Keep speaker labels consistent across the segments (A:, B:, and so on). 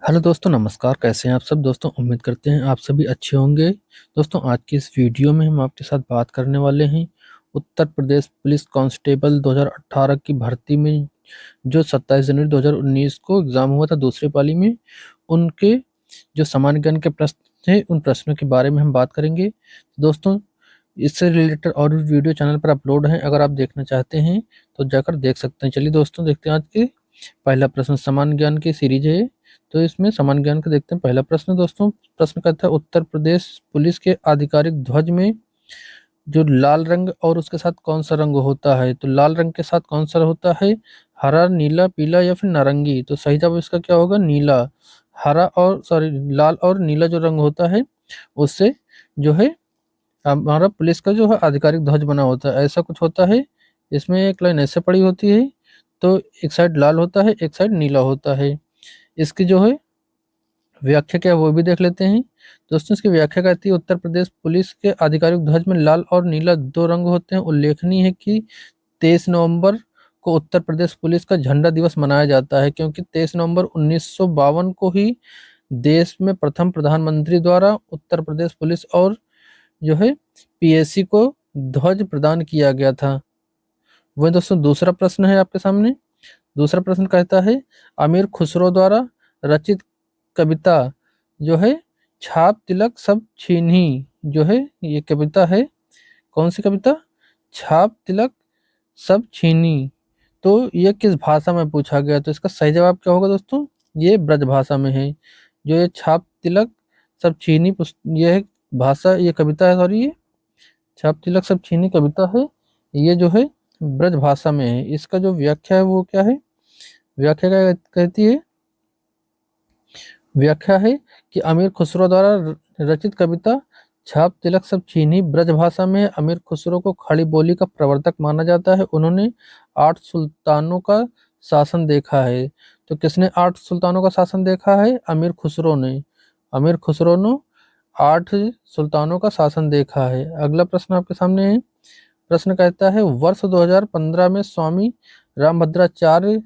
A: Hello दोस्तों, नमस्कार। कैसे हैं आप सब दोस्तों? उम्मीद करते हैं आप सभी अच्छे होंगे। दोस्तों, आज की इस वीडियो में हम आपके साथ बात करने वाले हैं उत्तर प्रदेश पुलिस कांस्टेबल 2018 की भर्ती में जो 27 जनवरी 2019 को एग्ज़ाम हुआ था दूसरे पाली में, उनके जो सामान्य ज्ञान के प्रश्न थे उन प्रश्नों के बारे में हम बात करेंगे। दोस्तों, इससे रिलेटेड और भी वीडियो चैनल पर अपलोड हैं, अगर आप देखना चाहते हैं तो जाकर देख सकते हैं। चलिए दोस्तों, देखते हैं आज के पहला प्रश्न। सामान्य ज्ञान की सीरीज है, तो इसमें सामान्य ज्ञान का देखते हैं। पहला प्रश्न दोस्तों, प्रश्न कहता है उत्तर प्रदेश पुलिस के आधिकारिक ध्वज में जो लाल रंग और उसके साथ कौन सा रंग होता है? तो लाल रंग के साथ कौन सा होता है? हरा, नीला, पीला या फिर नारंगी? तो सही जवाब इसका क्या होगा? नीला। हरा और सॉरी लाल और नीला जो रंग होता है उससे जो है हमारा पुलिस का जो है आधिकारिक ध्वज बना होता है, ऐसा कुछ होता है। इसमें एक लाइन ऐसे पड़ी होती है, तो एक साइड लाल होता है, एक साइड नीला होता है। इसकी जो है व्याख्या क्या है वो भी देख लेते हैं। दोस्तों, इसकी व्याख्या कहती है उत्तर प्रदेश पुलिस के आधिकारिक ध्वज में लाल और नीला दो रंग होते हैं। उल्लेखनीय है कि 23 नवंबर को उत्तर प्रदेश पुलिस का झंडा दिवस मनाया जाता है, क्योंकि 23 नवंबर 1952 को ही देश में प्रथम प्रधानमंत्री द्वारा उत्तर प्रदेश पुलिस और जो है पीएससी को ध्वज प्रदान किया गया था। वही दोस्तों, दूसरा प्रश्न है आपके सामने। दूसरा प्रश्न कहता है अमीर खुसरो द्वारा रचित कविता जो है छाप तिलक सब छीन्ही, जो है ये कविता है, कौन सी कविता? छाप तिलक सब छीनी। तो ये किस भाषा में पूछा गया? तो इसका सही जवाब क्या होगा दोस्तों? ये ब्रज भाषा में है। जो ये छाप तिलक सब छीनी ये है भाषा, ये कविता है, सॉरी, ये छाप तिलक सब छीनी कविता है, ये जो है ब्रज भाषा में है। इसका जो व्याख्या है वो क्या है? व्याख्या क्या कहती है? व्याख्या है कि अमीर खुसरो द्वारा रचित कविता छाप तिलक सब छीनी ब्रज भाषा में है। अमीर खुसरो को खड़ी बोली का प्रवर्तक माना जाता है। उन्होंने 8 सुल्तानों का शासन देखा है। तो किसने 8 सुल्तानों का शासन देखा है? अमीर खुसरो ने। अमीर खुसरो ने 8 सुल्तानों का शासन देखा है। अगला प्रश्न आपके सामने है। प्रश्न कहता है वर्ष 2015 में स्वामी रामभद्राचार्य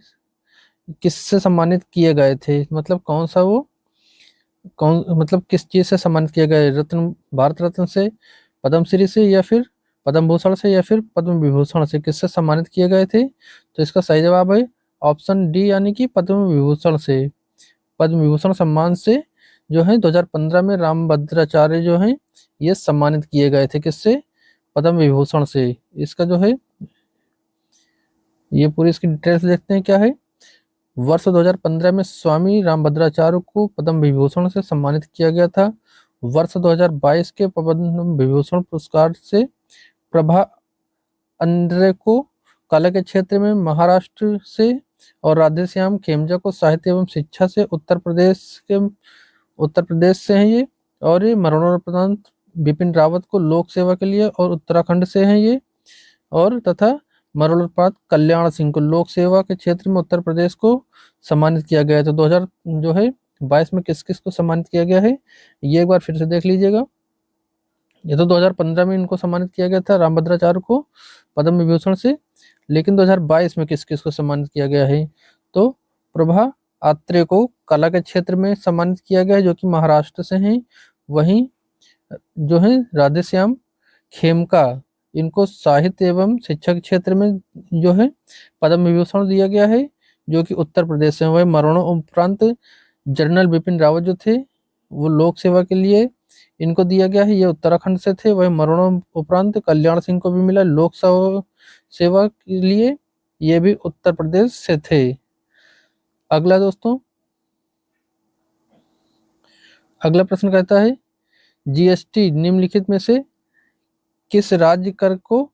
A: किससे सम्मानित किए गए थे? मतलब कौन सा वो कौन मतलब किस चीज से सम्मानित किया गया है? रत्न, भारत रत्न से, पद्मश्री से, या फिर पद्म भूषण से, या फिर पद्म विभूषण से? किससे सम्मानित किए गए थे? तो इसका सही जवाब है ऑप्शन डी, यानी कि पद्म विभूषण से। पद्म विभूषण सम्मान से जो है 2015 में रामभद्राचार्य जो है ये सम्मानित किए गए थे। किससे? पद्म विभूषण से। इसका जो है ये पूरी इसकी डिटेल्स देखते हैं क्या है। वर्ष 2015 में स्वामी रामभद्राचार्य को पद्म विभूषण से सम्मानित किया गया था। वर्ष 2022 के पद्म विभूषण पुरस्कार से प्रभा अंद्रे को कला के क्षेत्र में महाराष्ट्र से, और राधेश्याम खेमजा को साहित्य एवं शिक्षा से उत्तर प्रदेश से हैं ये। और ये मरणोपरांत बिपिन रावत को लोक सेवा के लिए और उत्तराखंड से हैं ये। और तथा मरणोत्पात कल्याण सिंह को लोक सेवा के क्षेत्र में उत्तर प्रदेश को सम्मानित किया गया है। तो 2000 जो है 22 में किस किस को सम्मानित किया गया है ये एक बार फिर से देख लीजिएगा। ये तो 2015 में इनको सम्मानित किया गया था रामभद्राचार्य को पद्म विभूषण से, लेकिन 2022 में किस किस को सम्मानित किया गया है? तो प्रभा आत्रे को कला के क्षेत्र में सम्मानित किया गया है, जो कि महाराष्ट्र से हैं। वहीं जो है राधेश्याम खेमका, इनको साहित्य एवं शिक्षा के क्षेत्र में जो है पद्म विभूषण दिया गया है, जो कि उत्तर प्रदेश से। वही मरणों उपरांत जनरल बिपिन रावत जो थे वो लोक सेवा के लिए इनको दिया गया है, ये उत्तराखंड से थे। वही मरणों उपरांत कल्याण सिंह को भी मिला लोक सेवा के लिए, ये भी उत्तर प्रदेश से थे। अगला दोस्तों, अगला प्रश्न कहता है जीएसटी निम्नलिखित में से किस राज्य कर को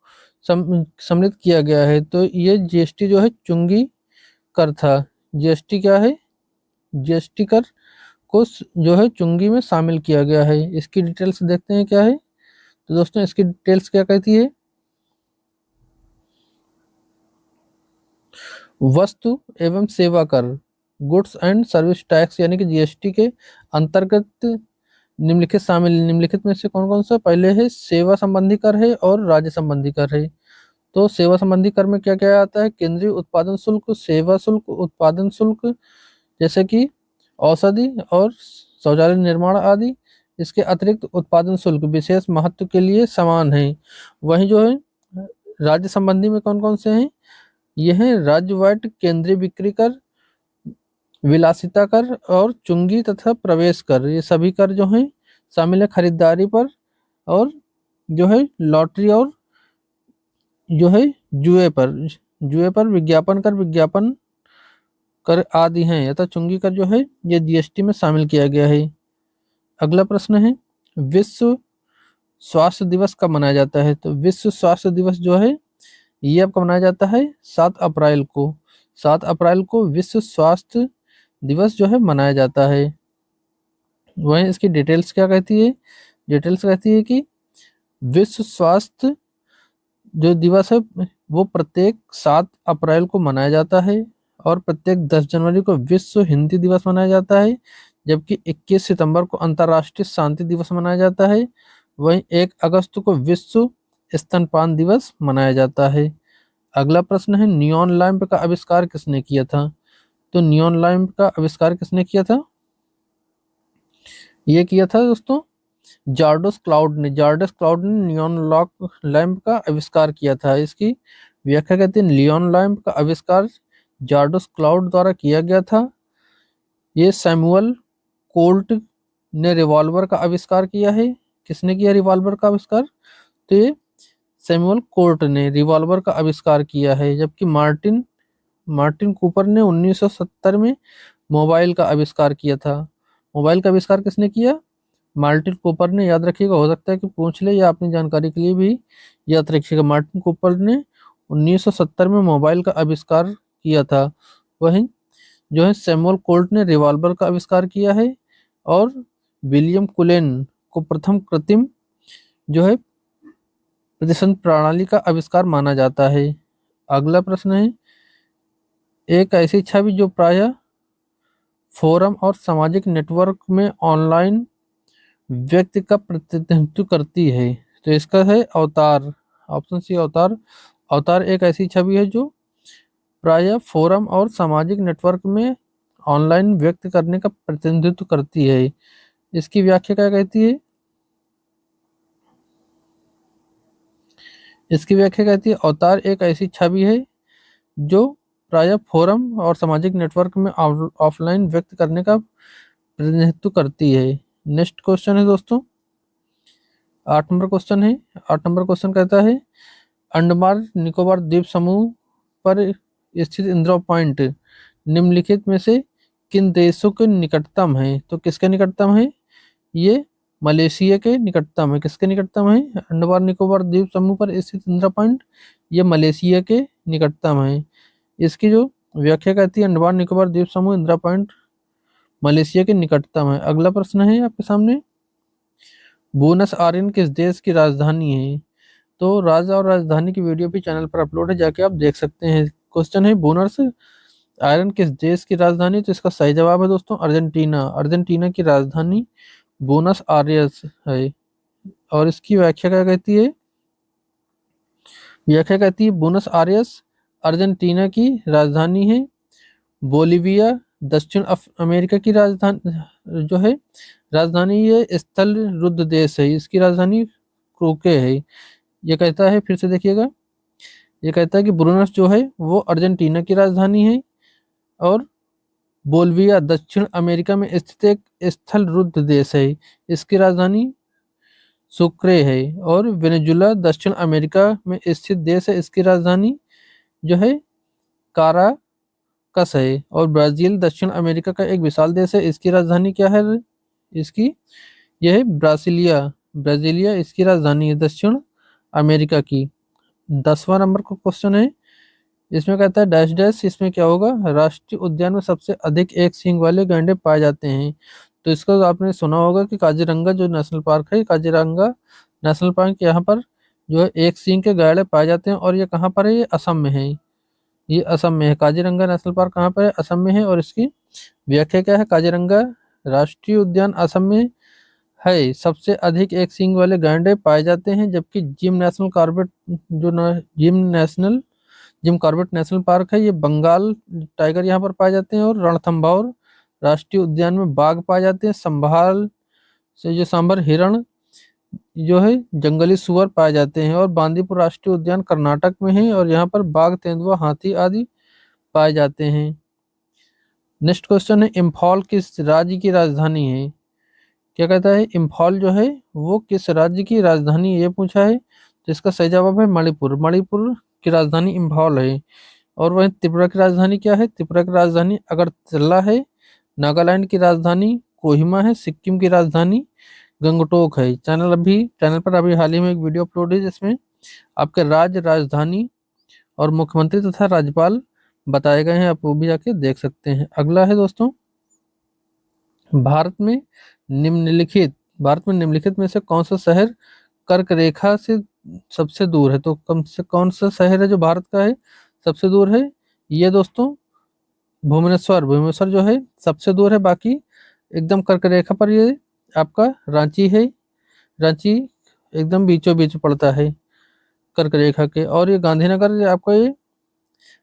A: सम्मिलित किया गया है? तो ये जीएसटी जो है चुंगी कर था। जीएसटी क्या है? जीएसटी कर को जो है चुंगी में शामिल किया गया है। इसकी डिटेल्स देखते हैं क्या है। तो दोस्तों, इसकी डिटेल्स क्या कहती है? वस्तु एवं सेवा कर, गुड्स एंड सर्विस टैक्स, यानी कि जीएसटी के अंतर्गत निम्नलिखित में से कौन कौन सा? पहले है सेवा संबंधी कर है और राज्य संबंधी कर है। तो सेवा संबंधी कर में क्या क्या आता है? केंद्रीय उत्पादन शुल्क, सेवा शुल्क, उत्पादन शुल्क, जैसे कि औषधि और शौचालय निर्माण आदि। इसके अतिरिक्त उत्पादन शुल्क विशेष महत्व के लिए समान है। वहीं जो है राज्य संबंधी में कौन कौन से हैं, ये हैं राज्य वाट, केंद्रीय बिक्री कर, विलासिता कर और चुंगी तथा प्रवेश कर। ये सभी कर जो हैं शामिल है खरीदारी पर, और जो है लॉटरी और जो है जुए पर, जुए पर विज्ञापन कर, विज्ञापन कर आदि हैं, अतः चुंगी कर जो है ये जीएसटी में शामिल किया गया है। अगला प्रश्न है, विश्व स्वास्थ्य दिवस कब मनाया जाता है? तो विश्व स्वास्थ्य दिवस जो है ये अब कब मनाया जाता है? 7 अप्रैल को। 7 अप्रैल को विश्व स्वास्थ्य दिवस जो है मनाया जाता है। वहीं इसकी डिटेल्स क्या कहती है? डिटेल्स कहती है कि विश्व स्वास्थ्य जो दिवस है वो प्रत्येक 7 अप्रैल को मनाया जाता है, और प्रत्येक 10 जनवरी को विश्व हिंदी दिवस मनाया जाता है, जबकि 21 सितंबर को अंतर्राष्ट्रीय शांति दिवस मनाया जाता है। वहीं 1 अगस्त को विश्व स्तनपान दिवस मनाया जाता है। अगला प्रश्न है, नियॉन लैंप का आविष्कार किसने किया था? तो नियॉन लैंप का आविष्कार किसने किया था? ये किया था दोस्तों जार्डस क्लाउड ने। जार्डस क्लाउड ने नियॉन लॉक लैंप का आविष्कार किया था। इसकी व्याख्या कहते हैं, नियॉन लैंप का आविष्कार जार्डस क्लाउड द्वारा किया गया था। ये सैमुअल कोल्ट ने रिवॉल्वर का आविष्कार किया है। किसने किया रिवॉल्वर का आविष्कार? तो ये सैमुअल कोल्ट ने रिवॉल्वर का आविष्कार किया है। जबकि मार्टिन मार्टिन कूपर ने 1970 में मोबाइल का आविष्कार किया था। मोबाइल का आविष्कार किसने किया? मार्टिन कूपर ने। याद रखिएगा, हो सकता है कि पूछ ले, या अपनी जानकारी के लिए भी याद रखिएगा। मार्टिन कूपर ने 1970 में मोबाइल का आविष्कार किया था। वहीं जो है सैमुअल कोल्ट ने रिवॉल्वर का आविष्कार किया है, और विलियम कुलेन को प्रथम कृत्रिम जो है प्रतिसंध प्रणाली का आविष्कार माना जाता है। अगला प्रश्न है, एक ऐसी छवि जो प्रायः फोरम और सामाजिक नेटवर्क में ऑनलाइन व्यक्ति का प्रतिनिधित्व करती है। तो इसका है अवतार। ऑप्शन सी अवतार। अवतार एक ऐसी छवि है जो प्रायः फोरम और सामाजिक नेटवर्क में ऑनलाइन व्यक्त करने का प्रतिनिधित्व करती है। इसकी व्याख्या क्या कहती है? इसकी व्याख्या कहती है, अवतार एक ऐसी छवि है जो प्रायः फोरम और सामाजिक नेटवर्क में ऑफलाइन व्यक्त करने का प्रतिनिधित्व करती है। नेक्स्ट क्वेश्चन है दोस्तों, 8 नंबर क्वेश्चन है। 8 नंबर क्वेश्चन कहता है, अंडमान निकोबार द्वीप समूह पर स्थित इंदिरा पॉइंट निम्नलिखित में से किन देशों के निकटतम है? तो किसके निकटतम है? ये मलेशिया के निकटतम है। किसके निकटतम है? अंडमान निकोबार द्वीप समूह पर स्थित इंदिरा पॉइंट ये मलेशिया के निकटतम है। इसकी जो व्याख्या कहती है, अंडमान निकोबार द्वीप समूह इंदिरा पॉइंट मलेशिया के निकटतम है। अगला प्रश्न है आपके सामने, बोनस आर्यन किस देश की राजधानी है? तो राजा और राजधानी की वीडियो भी चैनल पर अपलोड है, जाके आप देख सकते हैं। क्वेश्चन है, बोनस आयरन किस देश की राजधानी? तो इसका सही जवाब है दोस्तों अर्जेंटीना। अर्जेंटीना की राजधानी बोनस आयर्स है। और इसकी व्याख्या क्या कहती है? व्याख्या कहती है, बोनस आयर्स अर्जेंटीना की राजधानी है। बोलिविया दक्षिण अमेरिका की राजधानी जो है राजधानी, ये स्थल रुद्ध देश है। इसकी राजधानी क्रोके है। ये कहता है, फिर से देखिएगा, ये कहता है कि ब्रूनस जो है वो अर्जेंटीना की राजधानी है, और बोलिविया दक्षिण अमेरिका में स्थित एक स्थल रुद्ध देश है। इसकी राजधानी सुक्रे है। और वेनेजुला दक्षिण अमेरिका में स्थित देश है। इसकी राजधानी जो है काराकस है। और ब्राजील दक्षिण अमेरिका का एक विशाल देश है। इसकी राजधानी क्या है? इसकी यह है ब्रासिलिया, ब्राजीलिया इसकी राजधानी है दक्षिण अमेरिका की। 10वां नंबर का क्वेश्चन है, इसमें कहता है डैश डैश, इसमें क्या होगा? राष्ट्रीय उद्यान में सबसे अधिक एक सींग वाले गैंडे पाए जाते हैं। तो इसका तो आपने सुना होगा कि काजीरंगा जो नेशनल पार्क है, काजीरंगा नेशनल पार्क, यहाँ पर जो है एक सींग के गैंडे पाए जाते हैं। और ये कहाँ पर है? ये असम में है। ये असम में है। काजीरंगा नेशनल पार्क कहाँ पर है? असम में है। और इसकी व्याख्या क्या है? काजीरंगा राष्ट्रीय उद्यान असम में है। सबसे अधिक एक सींग वाले गैंडे पाए जाते हैं। जबकि जिम कॉर्बेट नेशनल पार्क है, ये बंगाल टाइगर यहाँ पर पाए जाते हैं। और रणथंभौर राष्ट्रीय उद्यान में बाघ पाए जाते हैं। संभाल से जो सांबर हिरण जो है जंगली सुअर पाए जाते हैं। और बांदीपुर राष्ट्रीय उद्यान कर्नाटक में है और यहाँ पर बाघ, तेंदुआ, हाथी आदि पाए जाते हैं। नेक्स्ट क्वेश्चन है, इम्फॉल किस राज्य की राजधानी है? क्या कहता है, इम्फॉल जो है वो किस राज्य की राजधानी है, ये पूछा है। तो इसका सही जवाब है मणिपुर। मणिपुर की राजधानी इम्फॉल है। और वहीं त्रिपुरा की राजधानी क्या है? त्रिपुरा की राजधानी अगरतला है। नागालैंड की राजधानी कोहिमा है। सिक्किम की राजधानी गंगटोक है। चैनल पर अभी हाल ही में एक वीडियो अपलोड है जिसमें आपके राज्य, राजधानी और मुख्यमंत्री तथा राज्यपाल बताए गए हैं, आप वो भी जाके देख सकते हैं। अगला है दोस्तों, भारत में निम्नलिखित में से कौन सा शहर कर्क रेखा से सबसे दूर है? तो कौन सा शहर है जो भारत का है सबसे दूर है? ये दोस्तों भुवनेश्वर जो है सबसे दूर है। बाकी एकदम कर्क रेखा पर ये आपका रांची है। रांची एकदम बीचों बीच पड़ता है कर्क रेखा के। और ये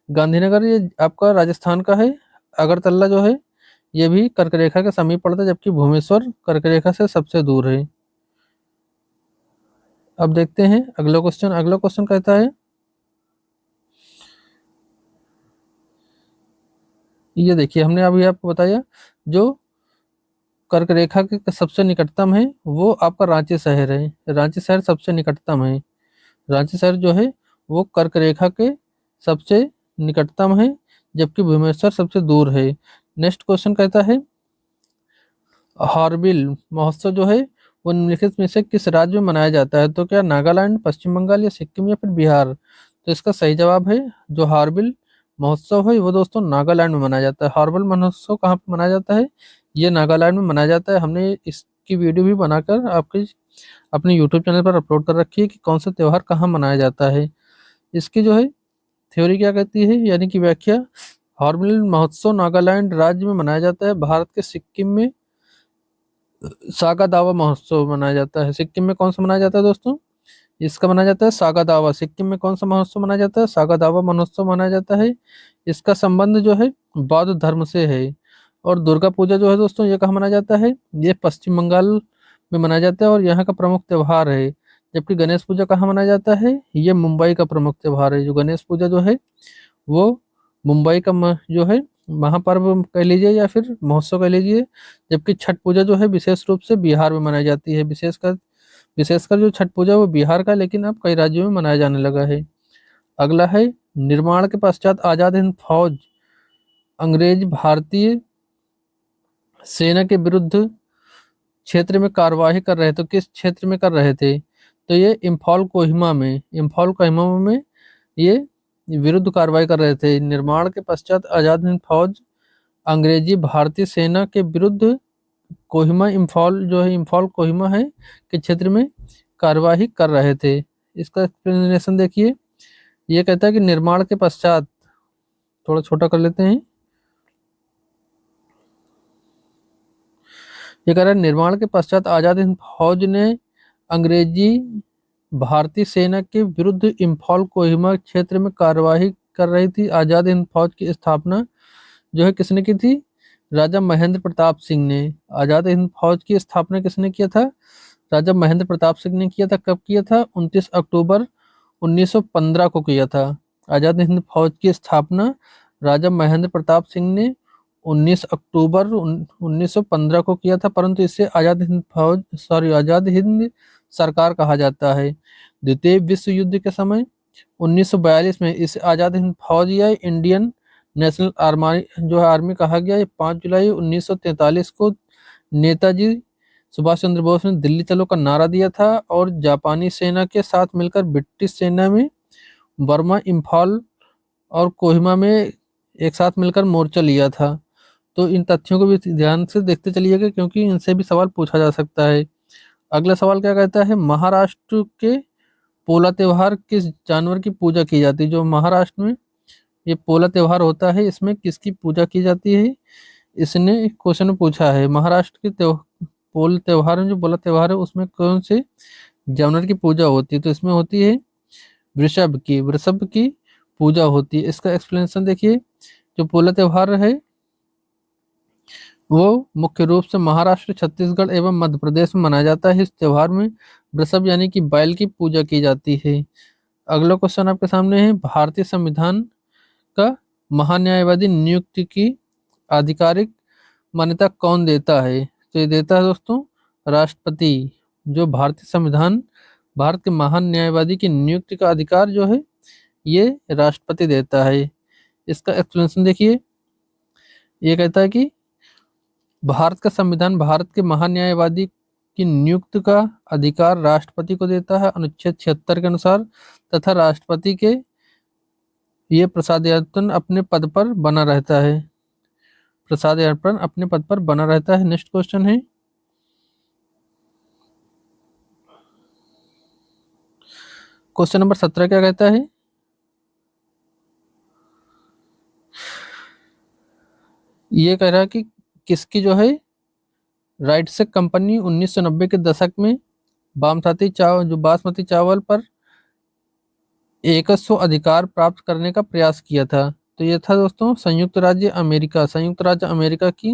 A: गांधीनगर ये आपका राजस्थान का है। अगरतला जो है ये भी कर्क रेखा के समीप पड़ता है, जबकि भुवनेश्वर कर्क रेखा से सबसे दूर है। अब देखते हैं अगला क्वेश्चन। अगला क्वेश्चन कहता है, ये देखिए हमने अभी आपको बताया जो कर्क रेखा के सबसे निकटतम है वो आपका रांची शहर है। रांची शहर सबसे निकटतम है। रांची शहर जो है वो कर्क रेखा के सबसे निकटतम है, जबकि भुवनेश्वर सबसे दूर है। नेक्स्ट क्वेश्चन कहता है, हॉर्नबिल महोत्सव जो है वो निम्नलिखित में से किस राज्य में मनाया जाता है? तो क्या नागालैंड, पश्चिम बंगाल या सिक्किम या फिर बिहार? तो इसका सही जवाब है जो हॉर्नबिल महोत्सव है वो दोस्तों नागालैंड में मनाया जाता है। हॉर्नबिल महोत्सव कहाँ पे मनाया जाता है? ये नागालैंड में मनाया जाता है। हमने इसकी वीडियो भी बनाकर आपके अपने यूट्यूब चैनल पर अपलोड कर रखी है कि कौन सा त्यौहार कहाँ मनाया जाता है। इसकी जो है थ्योरी क्या कहती है, यानी कि व्याख्या, हॉर्नबिल महोत्सव नागालैंड राज्य में मनाया जाता है। भारत के सिक्किम में सागा दावा महोत्सव मनाया जाता है। सिक्किम में कौन सा मनाया जाता है दोस्तों? इसका मनाया जाता है सागा दावा। सिक्किम में कौन सा महोत्सव मनाया जाता है? सागा दावा महोत्सव मनाया जाता है। इसका संबंध जो है बौद्ध धर्म से है। और दुर्गा पूजा जो है दोस्तों ये कहाँ मनाया जाता है? ये पश्चिम बंगाल में मनाया जाता है और यहाँ का प्रमुख त्योहार है। जबकि गणेश पूजा कहाँ मनाया जाता है? ये मुंबई का प्रमुख त्योहार है। जो गणेश पूजा जो है वो मुंबई का जो है महापर्व कह लीजिए या फिर महोत्सव कह लीजिए। जबकि छठ पूजा जो है विशेष रूप से बिहार में मनाई जाती है। विशेषकर जो छठ पूजा वो बिहार का, लेकिन अब कई राज्यों में मनाया जाने लगा है। अगला है, निर्माण के पश्चात आजाद हिंद फौज अंग्रेज भारतीय सेना के विरुद्ध क्षेत्र में कार्यवाही कर रहे थे। तो किस क्षेत्र में कर रहे थे? तो ये इम्फॉल कोहिमा में ये विरुद्ध कार्रवाई कर रहे थे। निर्माण के पश्चात आजाद हिंद फौज अंग्रेजी भारतीय सेना के विरुद्ध कोहिमा इम्फॉल जो है इम्फॉल कोहिमा है के क्षेत्र में कार्यवाही कर रहे थे। इसका एक्सप्लेनेशन देखिए, ये कहता है कि निर्माण के पश्चात, थोड़ा छोटा कर लेते हैं, ये कह रहा है निर्माण के पश्चात आजाद हिंद फौज ने अंग्रेजी भारतीय सेना के विरुद्ध इम्फॉल कोहिमा क्षेत्र में कार्यवाही कर रही थी। आजाद हिंद फौज की स्थापना जो है किसने की थी? राजा महेंद्र प्रताप सिंह ने। आजाद हिंद फौज की स्थापना किसने किया था? राजा महेंद्र प्रताप सिंह ने किया था। कब किया था? 29 अक्टूबर 1915 को किया था। आजाद हिंद फौज की स्थापना राजा महेंद्र प्रताप सिंह ने 19 अक्टूबर 1915 को किया था, परंतु इसे आजाद हिंद सरकार कहा जाता है। द्वितीय विश्व युद्ध के समय 1942 में इसे आजाद हिंद फौज या इंडियन नेशनल आर्मी कहा गया। 5 जुलाई 1943 को नेताजी सुभाष चंद्र बोस ने दिल्ली चलो का नारा दिया था और जापानी सेना के साथ मिलकर ब्रिटिश सेना में बर्मा, इम्फाल और कोहिमा में एक साथ मिलकर मोर्चा लिया था। तो इन तथ्यों को भी ध्यान से देखते चलिएगा क्योंकि इनसे भी सवाल पूछा जा सकता है। अगला सवाल क्या कहता है, महाराष्ट्र के पोला त्योहार किस जानवर की पूजा की जाती है? जो महाराष्ट्र में ये पोला त्योहार होता है इसमें किसकी पूजा की जाती है? इसने क्वेश्चन में पूछा है। महाराष्ट्र के पोल त्योहार में जो पोला त्योहार है उसमें कौन से जानवर की पूजा होती है? तो इसमें होती है वृषभ की पूजा होती है। इसका एक्सप्लेनेशन देखिए, जो पोला त्योहार है वो मुख्य रूप से महाराष्ट्र, छत्तीसगढ़ एवं मध्य प्रदेश में मनाया जाता है। इस त्योहार में वृषभ यानी कि बैल की पूजा की जाती है। अगला क्वेश्चन आपके सामने है, भारतीय संविधान का महान्यायवादी नियुक्ति की आधिकारिक मान्यता कौन देता है? तो ये देता है दोस्तों राष्ट्रपति। जो भारतीय संविधान, भारत के महान न्यायवादी की नियुक्ति का अधिकार जो है ये राष्ट्रपति देता है। इसका एक्सप्लेनेशन देखिए। ये कहता है कि भारत का संविधान भारत के महान न्यायवादी की नियुक्ति का अधिकार राष्ट्रपति को देता है अनुच्छेद 76 के अनुसार, तथा राष्ट्रपति के ये प्रसादायतन अपने पद पर बना रहता है। प्रसादायतन अपने पद पर बना रहता है। नेक्स्ट क्वेश्चन है, क्वेश्चन नंबर 17 क्या कहता है? ये कह रहा है कि किसकी जो है राइट से कंपनी 1990 के दशक में बासमती चावल पर एकस्व अधिकार प्राप्त करने का प्रयास किया था। तो ये था दोस्तों संयुक्त राज्य अमेरिका। संयुक्त राज्य अमेरिका की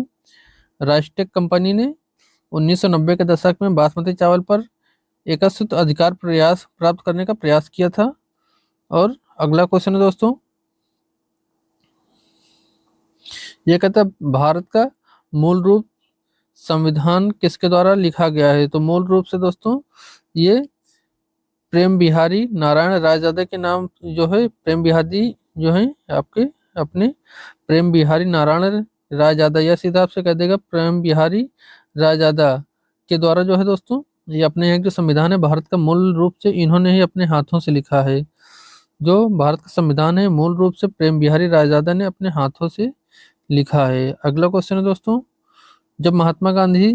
A: राष्ट्रीय कंपनी ने 1990 के दशक में बासमती चावल पर एकस्व अधिकार प्रयास प्राप्त करने का प्रयास किया था। और अगला क्वेश्चन है दोस्तों, ये कहता है भारत का मूल रूप संविधान किसके द्वारा लिखा गया है? तो मूल रूप से दोस्तों ये प्रेम बिहारी नारायण रायजादा के नाम जो है, प्रेम बिहारी जो है आपके अपने प्रेम बिहारी नारायण रायजादा, या सीधा आपसे कह देगा प्रेम बिहारी रायजादा के द्वारा जो है दोस्तों ये अपने यहाँ जो संविधान है भारत का मूल रूप से इन्होंने ही अपने हाथों से लिखा है। जो भारत का संविधान है मूल रूप से प्रेम बिहारी रायजादा ने अपने हाथों से लिखा है। अगला क्वेश्चन है दोस्तों, जब महात्मा गांधी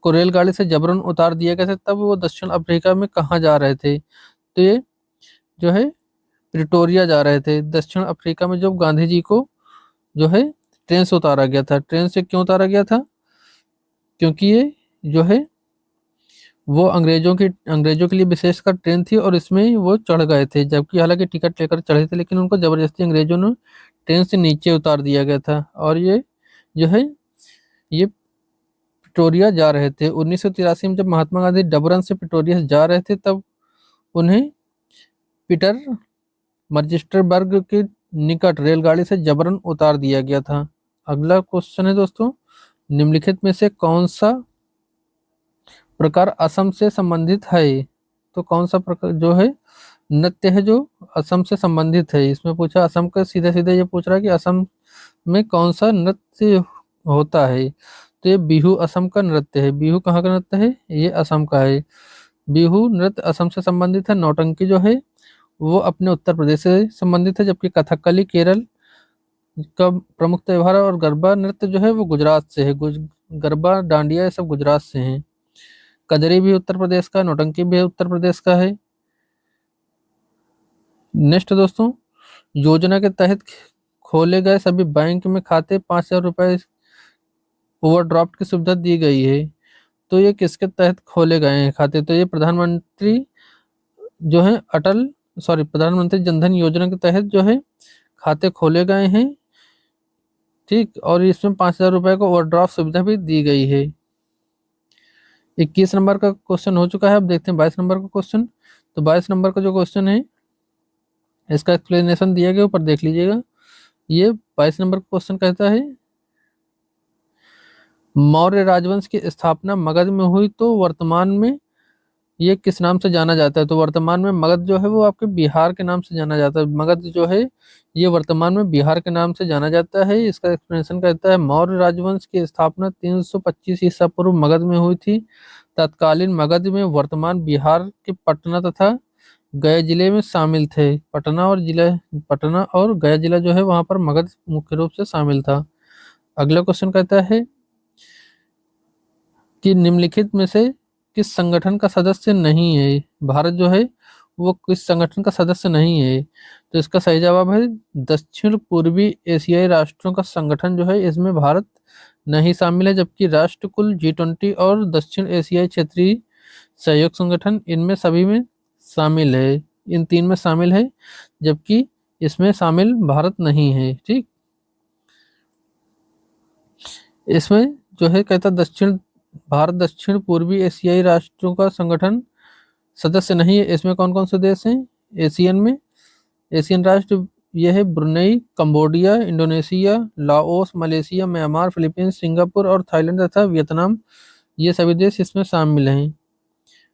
A: को रेलगाड़ी से जबरन उतार दिया गया था तब वो दक्षिण अफ्रीका में कहाँ जा रहे थे? तो ये जो है प्रिटोरिया जा रहे थे। दक्षिण अफ्रीका में जब गांधी जी को जो है ट्रेन से उतारा गया था। ट्रेन से क्यों उतारा गया था? क्योंकि ये जो है वो अंग्रेजों के लिए विशेषकर ट्रेन थी और इसमें वो चढ़ गए थे, जबकि हालांकि टिकट लेकर चढ़े थे, लेकिन उनको जबरदस्ती अंग्रेजों ने ट्रेन से नीचे उतार दिया गया था। और ये जो है ये प्रिटोरिया जा रहे थे। 1983 में जब महात्मा गांधी डबरन से प्रिटोरिया जा रहे थे तब उन्हें पीटर मर्जिस्टरबर्ग के निकट रेलगाड़ी से जबरन उतार दिया गया था। अगला क्वेश्चन है दोस्तों, निम्नलिखित में से कौन सा प्रकार असम से संबंधित है? तो कौन सा प्रकार जो है नृत्य है जो असम से संबंधित है? इसमें पूछा असम का, सीधे सीधे ये पूछ रहा है कि असम में कौन सा नृत्य होता है? तो ये बिहू असम का नृत्य है। बिहू कहाँ का नृत्य है? ये असम का है। बिहू नृत्य असम से संबंधित है। नौटंकी जो है वो अपने उत्तर प्रदेश से संबंधित है, जबकि कथकली केरल का प्रमुख त्योहार है। और गरबा नृत्य जो है वो गुजरात से है। गरबा डांडिया ये सब गुजरात से हैं। कजरी भी उत्तर प्रदेश का, नौटंकी भी उत्तर प्रदेश का है। नेक्स्ट दोस्तों, योजना के तहत खोले गए सभी बैंक में खाते 5,000 रुपए ओवरड्राफ्ट की सुविधा दी गई है। तो ये किसके तहत खोले गए हैं खाते? तो ये प्रधानमंत्री जो है प्रधानमंत्री जनधन योजना के तहत जो है खाते खोले गए हैं। ठीक, और इसमें 5,000 रुपए को ओवरड्राफ्ट सुविधा भी दी गई है। 21 नंबर का क्वेश्चन हो चुका है। अब देखते हैं 22 नंबर का क्वेश्चन। तो 22 नंबर का जो क्वेश्चन है इसका एक्सप्लेनेशन दिया गया, ऊपर देख लीजिएगा। ये 22 नंबर का क्वेश्चन कहता है मौर्य राजवंश की स्थापना मगध में हुई तो वर्तमान में ये किस नाम से जाना जाता है? तो वर्तमान में मगध जो है वो आपके बिहार के नाम से जाना जाता है। मगध जो है ये वर्तमान में बिहार के नाम से जाना जाता है। इसका एक्सप्लेनेशन कहता है मौर्य राजवंश की स्थापना 325 ईसा पूर्व मगध में हुई थी। तत्कालीन मगध में वर्तमान बिहार के पटना तथा गया जिले में शामिल थे। पटना और गया जिला जो है वहां पर मगध मुख्य रूप से शामिल था। अगला क्वेश्चन कहता है कि निम्नलिखित में से किस संगठन का सदस्य नहीं है? भारत जो है वो किस संगठन का सदस्य नहीं है? तो इसका सही जवाब है दक्षिण पूर्वी एशियाई राष्ट्रों का संगठन जो है इसमें भारत नहीं शामिल है, जबकि राष्ट्रकुल G20 और दक्षिण एशियाई क्षेत्रीय सहयोग संगठन इनमें सभी में शामिल है। इन 3 में शामिल है, जबकि इसमें शामिल भारत नहीं है। ठीक, इसमें जो है कहता दक्षिण भारत दक्षिण पूर्वी एशियाई राष्ट्रों का संगठन सदस्य नहीं है। इसमें कौन कौन से देश हैं एशियन में? एशियन राष्ट्र ये है Brunei, Cambodia, Indonesia, Laos, Malaysia, Myanmar, Philippines, Singapore और थाईलैंड तथा वियतनाम, ये सभी देश इसमें शामिल हैं।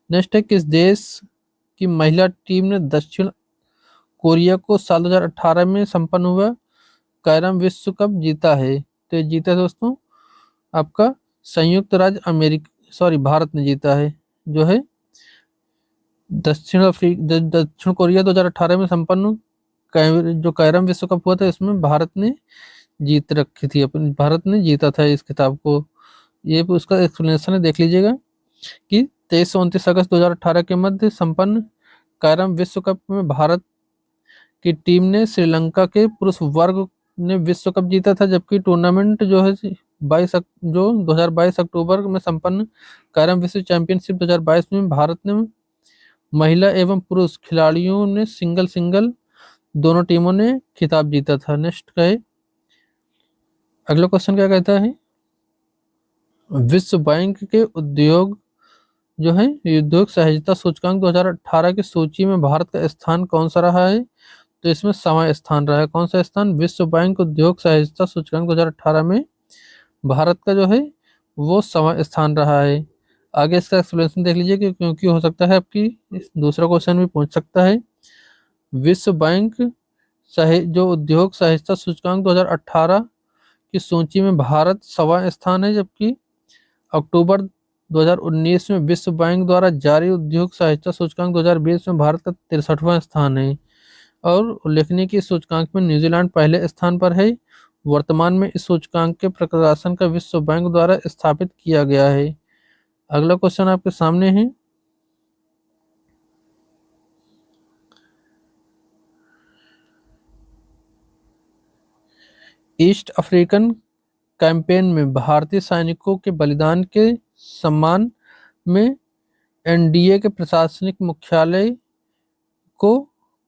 A: नेक्स्ट है, किस देश की महिला टीम ने दक्षिण कोरिया को साल 2018 में संपन्न हुआ कैरम विश्व कप जीता है? तो ये जीता है दोस्तों आपका संयुक्त राज्य अमेरिका, सॉरी भारत ने जीता है। जो है दक्षिण कोरिया 2018 में संपन्न जो कैरम विश्व कप हुआ था, इसमें भारत ने जीत रखी थी, अपनी भारत ने जीता था इस खिताब को। ये उसका एक्सप्लेनेशन है, देख लीजिएगा कि 23 से 29 अगस्त 2018 के मध्य संपन्न कैरम विश्व कप में भारत की टीम ने श्रीलंका के पुरुष वर्ग ने विश्व कप जीता था, जबकि टूर्नामेंट जो है 2022 अक्टूबर में संपन्न कैरम विश्व चैंपियनशिप 2022 में भारत ने महिला एवं पुरुष खिलाड़ियों ने सिंगल सिंगल दोनों टीमों ने खिताब जीता था। नेक्स्ट का है, अगला क्वेश्चन क्या कहता है, विश्व बैंक के उद्योग जो है उद्योग सहजता सूचकांक 2018 की सूची में भारत का स्थान कौन सा रहा है? तो इसमें 6वां स्थान रहा है। कौन सा स्थान? विश्व बैंक उद्योग सहजता सूचकांक 2018 में भारत का जो है वो 6वां स्थान रहा है। आगे इसका एक्सप्लेनेशन देख लीजिए क्योंकि हो सकता है आपकी दूसरा क्वेश्चन भी पूछ सकता है। विश्व बैंक जो उद्योग सहजता सूचकांक 2018 की सूची में भारत 6वां स्थान है, जबकि अक्टूबर 2019 में विश्व बैंक द्वारा जारी उद्योग सहजता सूचकांक 2020 में भारत का 63वां स्थान है। और उल्लेखनीय कि इस सूचकांक में न्यूजीलैंड पहले स्थान पर है। वर्तमान में इस सूचकांक के प्रकाशन का विश्व बैंक द्वारा स्थापित किया गया है। अगला क्वेश्चन आपके सामने है, ईस्ट अफ्रीकन कैंपेन में भारतीय सैनिकों के बलिदान के सम्मान में एनडीए के प्रशासनिक मुख्यालय को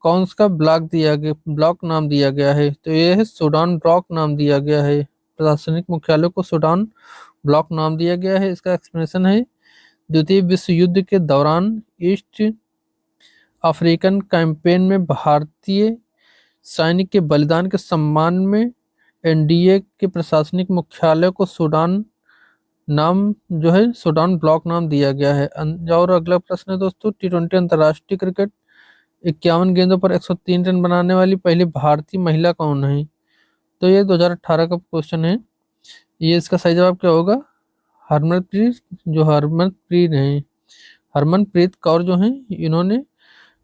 A: कौन सा ब्लॉक नाम दिया गया है? तो ये है सूडान ब्लॉक नाम दिया गया है। प्रशासनिक मुख्यालय को सूडान ब्लॉक नाम दिया गया है। इसका एक्सप्लेनेशन है, द्वितीय विश्व युद्ध के दौरान ईस्ट अफ्रीकन कैंपेन में भारतीय सैनिक के बलिदान के सम्मान में एनडीए के प्रशासनिक मुख्यालय को सूडान ब्लॉक नाम दिया गया है। और अगला प्रश्न है दोस्तों, T20 अंतर्राष्ट्रीय क्रिकेट 51 गेंदों पर 103 रन बनाने वाली पहली भारतीय महिला कौन है? तो ये 2018 का क्वेश्चन है। ये इसका सही जवाब क्या होगा? हरमनप्रीत कौर जो है, इन्होंने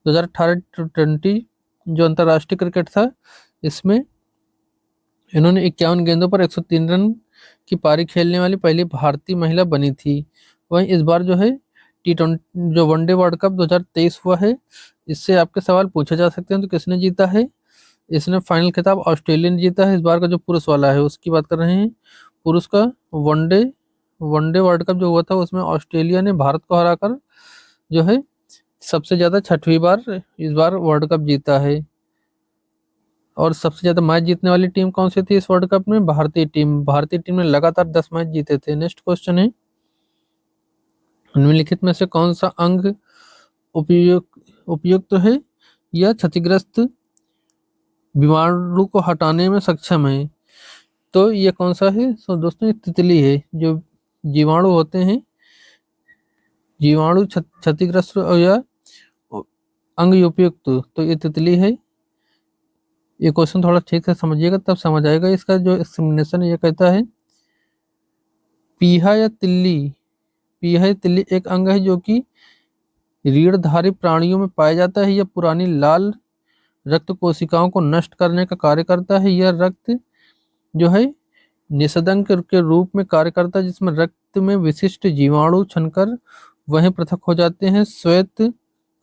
A: 2018 T20 जो अंतर्राष्ट्रीय क्रिकेट था, इसमें इन्होंने 51 गेंदों पर 103 रन की पारी खेलने वाली पहली भारतीय महिला बनी थी। वहीं इस बार जो है T20 जो वनडे वर्ल्ड कप 2023 हुआ है, इससे आपके सवाल पूछे जा सकते हैं। तो किसने जीता है? इसने फाइनल खिताब ऑस्ट्रेलिया ने जीता है। इस बार का जो पुरुष वाला है उसकी बात कर रहे हैं। पुरुष का वनडे वर्ल्ड कप जो हुआ था, उसमें ऑस्ट्रेलिया ने भारत को हराकर जो है सबसे ज्यादा 6वीं बार इस बार वर्ल्ड कप जीता है। और सबसे ज्यादा मैच जीतने वाली टीम कौन सी थी इस वर्ल्ड कप में? भारतीय टीम ने लगातार 10 मैच जीते थे। नेक्स्ट क्वेश्चन है, निम्नलिखित में से कौन सा अंग उपयुक्त है या क्षतिग्रस्त बीमाणु को हटाने में सक्षम है? तो ये कौन सा है? तो दोस्तों ये तितली है। जो जीवाणु होते हैं, जीवाणु क्षतिग्रस्त या अंग उपयुक्त, तो ये तितली है। ये क्वेश्चन थोड़ा ठीक से समझिएगा तब समझ आएगा। इसका जो एक्सप्लेनेशन ये कहता है, पीहा या तिल्ली एक अंग है जो कि रीढ़धारी प्राणियों में पाया जाता है। यह पुरानी लाल रक्त कोशिकाओं को नष्ट करने का कार्य करता है। यह रक्त जो है निषेधक के रूप में कार्य करता है, जिसमें रक्त में विशिष्ट जीवाणु छनकर वहीं पृथक हो जाते हैं। श्वेत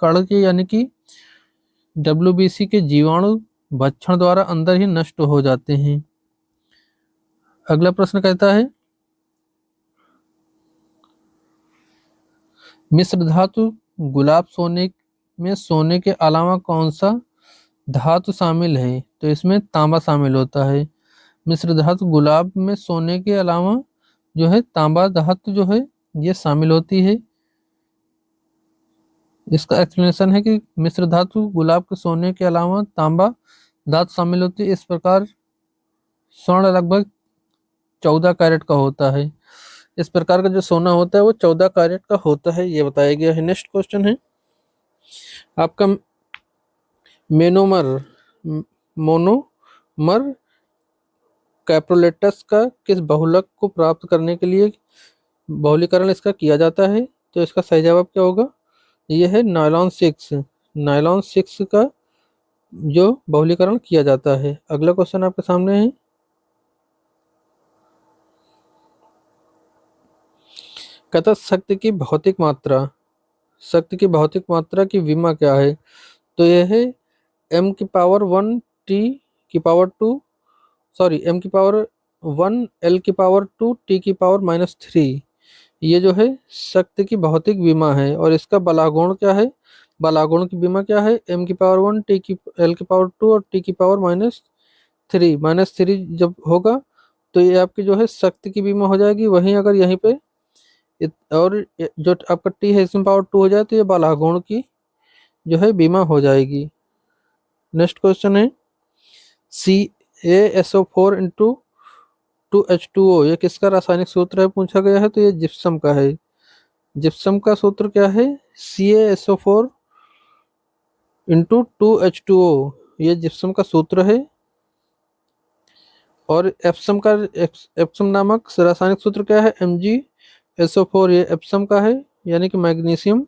A: कण के यानी कि WBC के जीवाणु भक्षण द्वारा अंदर ही नष्ट हो जाते हैं। अगला प्रश्न कहता है, मिश्र धातु गुलाब सोने में सोने के अलावा कौन सा धातु शामिल है? तो इसमें तांबा शामिल होता है। मिश्र धातु गुलाब में सोने के अलावा जो है तांबा धातु जो है ये शामिल होती है। इसका एक्सप्लेनेशन है कि मिश्र धातु गुलाब के सोने के अलावा तांबा धातु शामिल होती है। इस प्रकार स्वर्ण लगभग 14 कैरेट का होता है। इस प्रकार का जो सोना होता है वो 14 कैरेट का होता है, ये बताया गया है। नेक्स्ट क्वेश्चन है आपका मेनोमर मोनोमर कैप्रोलेटस का किस बहुलक को प्राप्त करने के लिए बहुलीकरण इसका किया जाता है? तो इसका सही जवाब क्या होगा? यह है नायलॉन 6। नायलॉन 6 का जो बहुलीकरण किया जाता है। अगला क्वेश्चन आपके सामने है, कहता शक्ति की भौतिक मात्रा, शक्ति की भौतिक मात्रा की विमा क्या है? तो यह है m⁻1 t⁻2 sorry m⁻1 l⁻2 t⁻−3। ये जो है शक्ति की भौतिक विमा है और इसका बलागुण क्या है? बलागुण की विमा क्या है? m⁻1 l⁻2 और t⁻−3 जब होगा तो ये आपकी जो है शक्ति की विमा हो जाएगी। वहीं अगर यहीं पे और जो आपका t है इसमें पावर 2 हो जाए तो ये बलागुण की जो है बीमा हो जाएगी। नेक्स्ट क्वेश्चन है CaSO4 इंटू 2H2O, ये किसका रासायनिक सूत्र है पूछा गया है? तो ये जिप्सम का है। जिप्सम का सूत्र क्या है? CaSO4 इंटू 2H2O, ये जिप्सम का सूत्र है। और एप्सम नामक रासायनिक सूत्र क्या है? MgSO4, ये एप्सम का है यानी कि मैग्नीशियम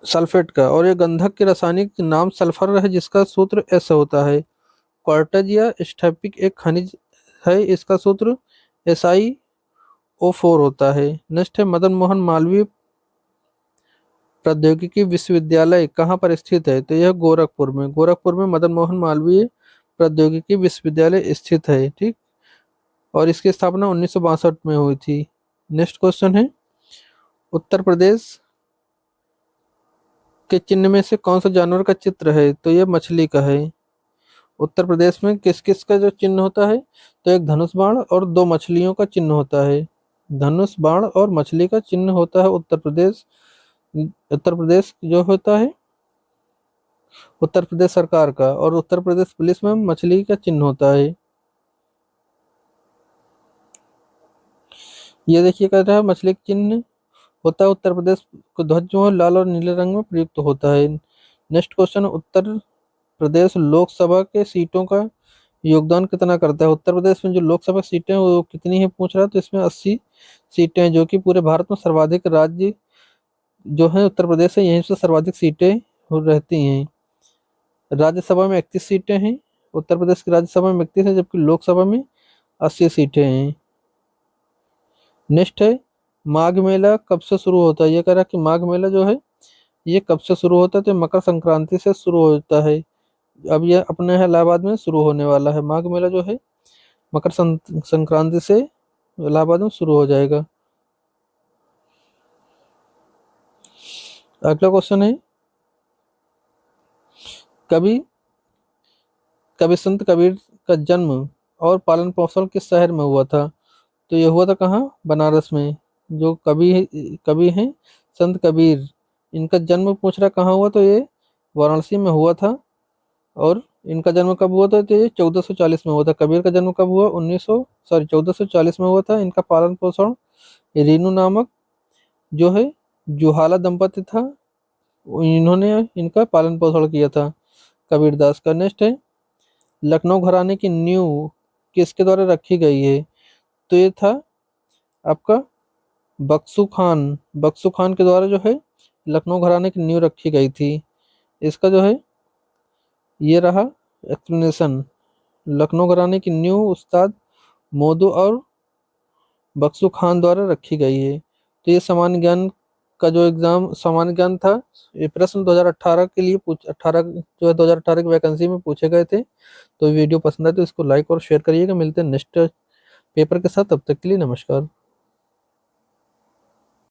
A: सल्फेट का। और ये गंधक के रासायनिक नाम सल्फर है जिसका सूत्र S होता है। क्वार्टज या स्टैपिक एक खनिज है, इसका सूत्र SiO4 होता है। नेक्स्ट है मदन मोहन मालवीय प्रौद्योगिकी विश्वविद्यालय कहाँ पर स्थित है? तो यह गोरखपुर में, गोरखपुर में मदन मोहन मालवीय प्रौद्योगिकी विश्वविद्यालय स्थित है। ठीक, और इसकी स्थापना 1962 में हुई थी। नेक्स्ट क्वेश्चन है उत्तर प्रदेश के चिन्ह में से कौन सा जानवर का चित्र है? तो यह मछली का है। उत्तर प्रदेश में किस किस का जो चिन्ह होता है? तो एक धनुष बाण और दो मछलियों का चिन्ह होता है। धनुष बाण और मछली का चिन्ह होता है उत्तर प्रदेश जो होता है उत्तर प्रदेश सरकार का। और उत्तर प्रदेश पुलिस में मछली का चिन्ह होता है। ये देखिए कह रहा है मछली का चिन्ह होता है उत्तर प्रदेश को ध्वज जो है लाल और नीले रंग में प्रयुक्त होता है। नेक्स्ट क्वेश्चन उत्तर प्रदेश लोकसभा के सीटों का योगदान कितना करता है? उत्तर प्रदेश में जो लोकसभा सीटें हैं वो कितनी है पूछ रहा है? तो इसमें 80 सीटें हैं, जो कि पूरे भारत में सर्वाधिक राज्य जो है उत्तर प्रदेश है, यहीं से सर्वाधिक सीटें रहती हैं। राज्यसभा में 31 सीटें हैं, उत्तर प्रदेश की राज्यसभा में 31 है, जबकि लोकसभा में 80 सीटें हैं। नेक्स्ट है माघ मेला कब से शुरू होता है? ये कह रहा है कि माघ मेला जो है ये कब से शुरू होता है? तो मकर संक्रांति से शुरू होता है। अब यह अपने इलाहाबाद में शुरू होने वाला है। माघ मेला जो है मकर संक्रांति से इलाहाबाद में शुरू हो जाएगा। अगला क्वेश्चन है कवि कवि संत कबीर का जन्म और पालन पोषण किस शहर में हुआ था? तो ये हुआ था कहाँ? बनारस में। जो कवि हैं संत कबीर, इनका जन्म पूछ रहा कहाँ हुआ? तो ये वाराणसी में हुआ था। और इनका जन्म कब हुआ था? तो ये 1440 में हुआ था। कबीर का जन्म कब हुआ? 1440 में हुआ था। इनका पालन पोषण रीनू नामक जो है जुहाला दंपति था, इन्होंने इनका पालन पोषण किया था कबीरदास का। नेक्स्ट है लखनऊ घराने की नींव किसके द्वारा रखी गई है? तो ये था आपका बख्शू खान। बख्शू खान के द्वारा जो है लखनऊ घराने की नींव रखी गई थी। इसका जो है ये रहा एक्सप्लेनेशन। लखनऊ घराने की नींव उस्ताद मोदू और बख्शू खान द्वारा रखी गई है। तो ये सामान्य ज्ञान का जो एग्जाम सामान्य ज्ञान था, ये प्रश्न 2018 के लिए 18 जो है 2018 की वैकेंसी में पूछे गए थे। तो वीडियो पसंद आए तो इसको लाइक और शेयर करिएगा। मिलते हैं नेक्स्ट पेपर के साथ, तब तक के लिए नमस्कार।